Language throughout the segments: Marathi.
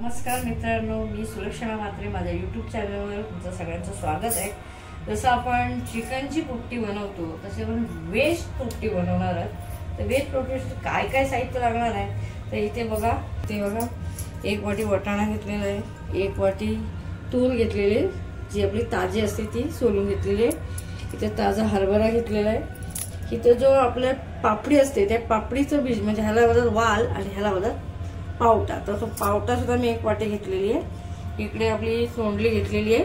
नमस्कार मित्रांनो, मी सुलक्षणा म्हात्रे. माझ्या यूट्यूब चॅनलवर तुमचं सगळ्यांचं स्वागत आहे. जसं आपण चिकनची पोपटी बनवतो तसे आपण व्हेज पोपटी बनवणार आहोत. तर व्हेज पोपटीसाठी काय काय साहित्य लागणार आहे तर इथे बघा, एक वाटी वाटाणा घेतलेला आहे, एक वाटी तूर घेतलेली जी आपली ताजी असते ती सोलून घेतलेली आहे. इथे ताजा हरभरा घेतलेला आहे. इथे जो आपल्या पापडी असते त्या पापडीचं बीज म्हणजे ह्याला बोलतात वाल आणि ह्याला बोलतात पावटा. तर तो पावटा सुद्धा मी एक वाटी घेतलेली आहे. इकडे आपली सोंडली घेतलेली आहे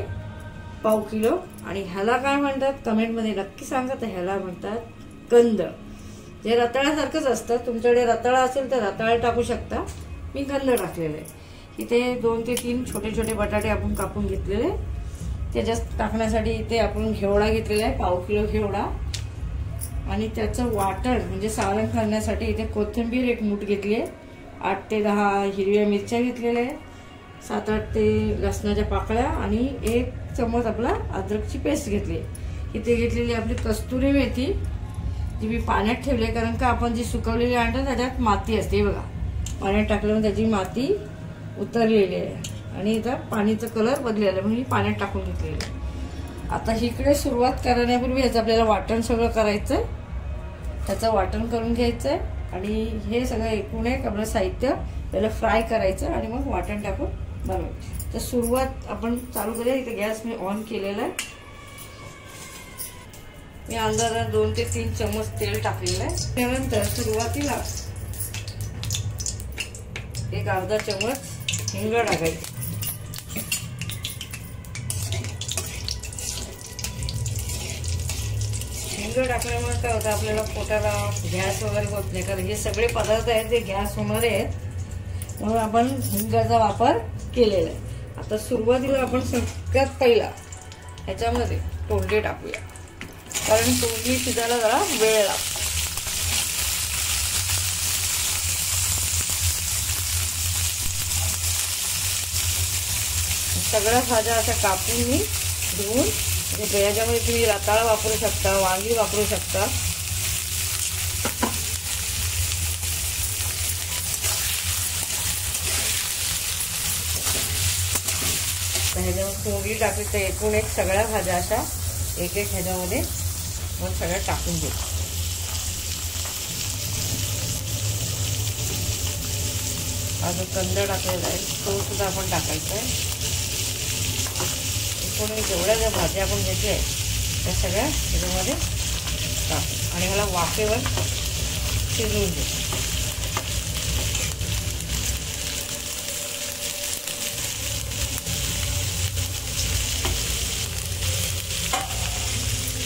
पाव किलो. आणि ह्याला काय म्हणतात कमेंटमध्ये नक्की सांगा. तर ह्याला म्हणतात कंद, जे रताळ्यासारखंच असतं. तुमच्याकडे रताळा असेल तर रताळे टाकू शकता, मी कंद टाकलेले आहे. इथे 2 ते 3 छोटे छोटे बटाटे आपण कापून घेतलेले. त्याच्यात टाकण्यासाठी इथे आपण घेवडा घेतलेला आहे, पाव किलो घेवडा. आणि त्याचं वाटण म्हणजे सारण करण्यासाठी इथे कोथिंबीर एक मूठ घेतली आहे, 8 ते 10 हिरव्या मिरच्या घेतलेल्या आहेत, 7-8 ते लसणाच्या पाकळ्या आणि 1 चमच आपला अद्रकची पेस्ट घेतली. इथे घेतलेली आपली कस्तुरी मेथी जी मी पाण्यात ठेवली आहे, कारण का आपण जी सुकवलेली आणतो त्याच्यात माती असते. बघा, पाण्यात टाकल्यावर त्याची माती उतरलेली आहे आणि इथं पाणीचा कलर बदललेला आहे म्हणून मी पाण्यात टाकून घेतलेली आहे. आता इकडे सुरुवात करण्यापूर्वी याचं आपल्याला वाटण सगळं करायचं आहे. त्याचं वाटण करून घ्यायचं आहे आणि हे सगळं एकूण एक आपलं साहित्य त्याला फ्राय करायचं आणि मग वाटण टाकून बनवायचं. तर सुरुवात आपण चालू करूया. इथे गॅस मी ऑन केलेला आहे. मी अंदाजाने 2 ते 3 चमच तेल टाकलेलं आहे. त्यानंतर सुरुवातीला एक अर्धा चमच हिंग टाकायचं. हिंग टाकल्यामुळे काय होतं, आपल्याला पोटाला गॅस वगैरे होत नाही, कारण हे सगळे पदार्थ आहेत ते गॅस होणारे आहेत म्हणून आपण हिंगाचा वापर केलेला आहे. आता सुरुवातीला आपण सगळ्यात पहिला ह्याच्यामध्ये तोंडली टाकूया, कारण तोंडली शिजायला जरा वेळ लागतो. सगळ्या भाज्या अशा कापून मी धुवून, याच्यामध्ये तुम्ही रताळा वापरू शकता, वांगी वापरू शकता. ह्याच्यामध्ये तोंडली टाकली तर एकूण एक सगळ्या भाज्या अशा एक एक ह्याच्यामध्ये मग सगळ्या टाकून घेऊ. हा जो कंद टाकलेला आहे तो सुद्धा आपण टाकायचा आहे. जेवढ्या ज्या भाज्या आपण घेतल्या त्या सगळ्या त्याच्यामध्ये टाकू आणि ह्याला वाफेवर शिजवून घेऊ.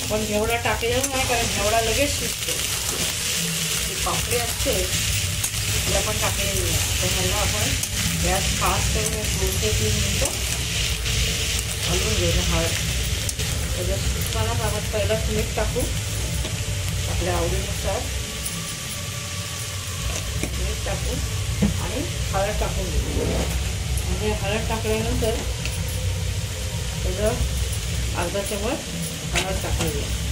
आपण घेवडा टाकलेला नाही, कारण घेवडा लगेच शिजतो. पापडी असते ती आपण टाकलेली नाही. तर ह्याला आपण गॅस फास्ट करून 2 ते 3 मिनिटं हलवून घ्यायचं. हळद त्याच्यात शिजतानाच आपण पहिला मीठ टाकू आपल्या आवडीनुसार. मीठ टाकू आणि हळद टाकून घेऊ. म्हणजे हळद टाकल्यानंतर त्याचं अर्धा चमच हळद टाकून घेऊ.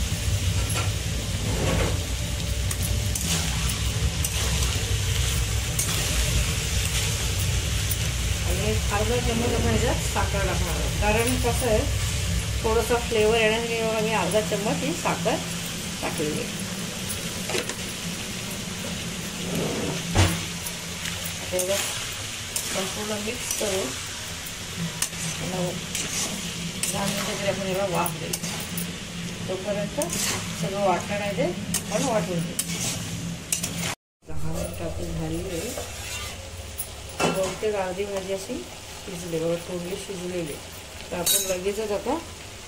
आणि अर्धा चमच आपण ह्याच्यात साखर टाकणार आहे, कारण कसं आहे थोडंसं फ्लेवर येण्यासाठी मी अर्धा चमच ही साखर टाकलेली आहे. आता संपूर्ण मिक्स करून 10 मिनिटं तरी आपण याला वाफ देऊ. तोपर्यंत सगळं वाटण आहे ते पण वाटून देऊ. 10 मिनिटं आपली झालेली आहे. बहुतेक अर्धी भाजी अशी शिजली, बघा तोंडली शिजलेली. तर आपण लगेचच आता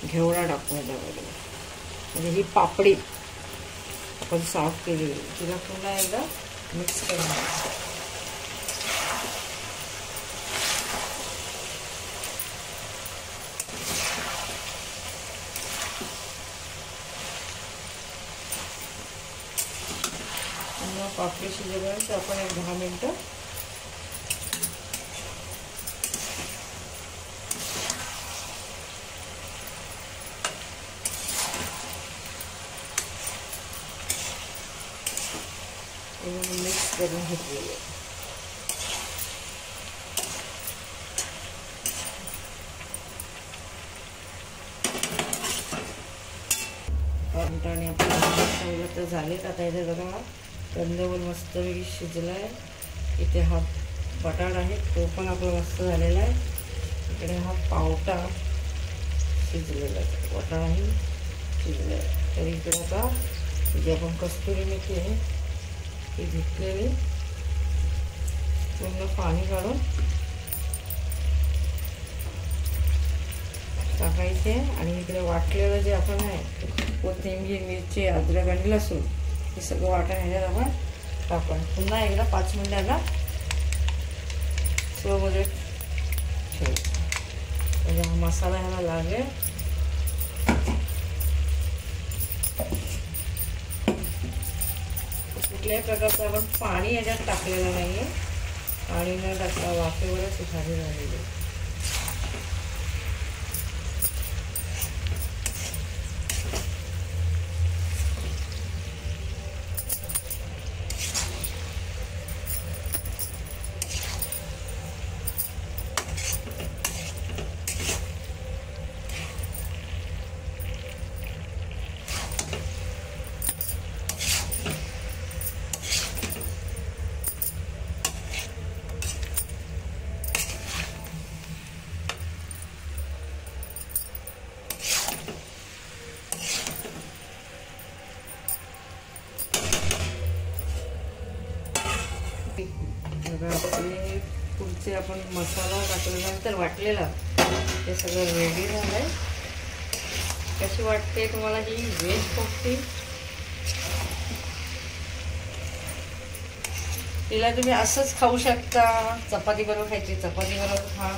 घेवडा टाकू ह्याच्यामध्ये. म्हणजे ही पापडी आपण साफ केलेली तिला पुन्हा एकदा मिक्स करून घ्यायचं. मग पापडी शिजेपर्यंत आपण एक 10 मिनिटं मिक्स करून घेतलेली आहे. आणि आपलं तर झालेत. आता इथे बघा कंदमूल मस्तपैकी शिजलाय. इथे हा बटाटा आहे तो पण आपला मस्त झालेला आहे. इकडे हा पावटा शिजलेला आहे, बटाटाही शिजलेला आहे. तर इकडे आता जी आपण कस्तुरी मेथी आहे ती घेतलेली पूर्ण पाणी काढून टाकायचे. आणि इकडे वाटलेलं जे आपण आहे कोथिंबीर, मिरची, अद्रक आणि लसूण हे सगळं वाटण ह्याच्यात आपण टाकून पुन्हा एकदा 5 मिनिटांना स्लोमध्ये ठेवायचं म्हणजे हा मसाला ह्याला लागेल. कुठल्याही प्रकारचं आपण पाणी याच्यात टाकलेलं नाही आहे. पाणी न टाकता वाफेवरच भाजी झालेली आहे. आपले पुढचे आपण मसाला टाकल्यानंतर वाटलेला हे सगळं रेडी झालंय. कशी वाटते तुम्हाला ही व्हेज पोपटी? तिला तुम्ही असंच खाऊ शकता, चपाती बरोबर खायची, चपाती बरोबर खा.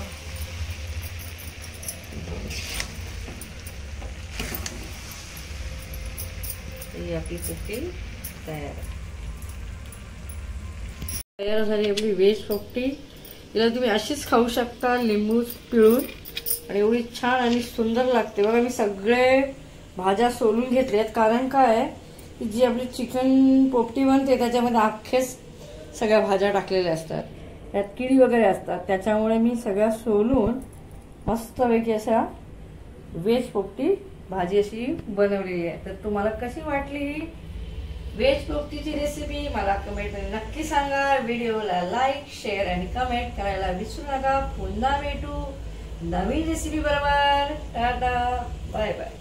ही आपली पोपटी तयार झाली आपली व्हेज पोपटी. तिला तुम्ही अशीच खाऊ शकता लिंबू पिळून आणि एवढी छान आणि सुंदर लागते. बघा मी सगळे भाज्या सोलून घेतल्यात कारण काय आहे की जी आपली चिकन पोपटी बनते त्याच्यामध्ये अख्खेच सगळ्या भाज्या टाकलेल्या असतात, त्यात किडी वगैरे असतात, त्याच्यामुळे मी सगळ्या सोलून मस्तपैकी अशा व्हेज पोपटी भाजी अशी बनवलेली आहे. तर तुम्हाला कशी वाटली व्हेज पोपटीची रेसिपी मला कमेंटमध्ये नक्की सांगा. व्हिडिओला लाईक, शेअर आणि कमेंट करायला विसरू नका. पुन्हा भेटू नवीन रेसिपी बरोबर. Tata, bye bye.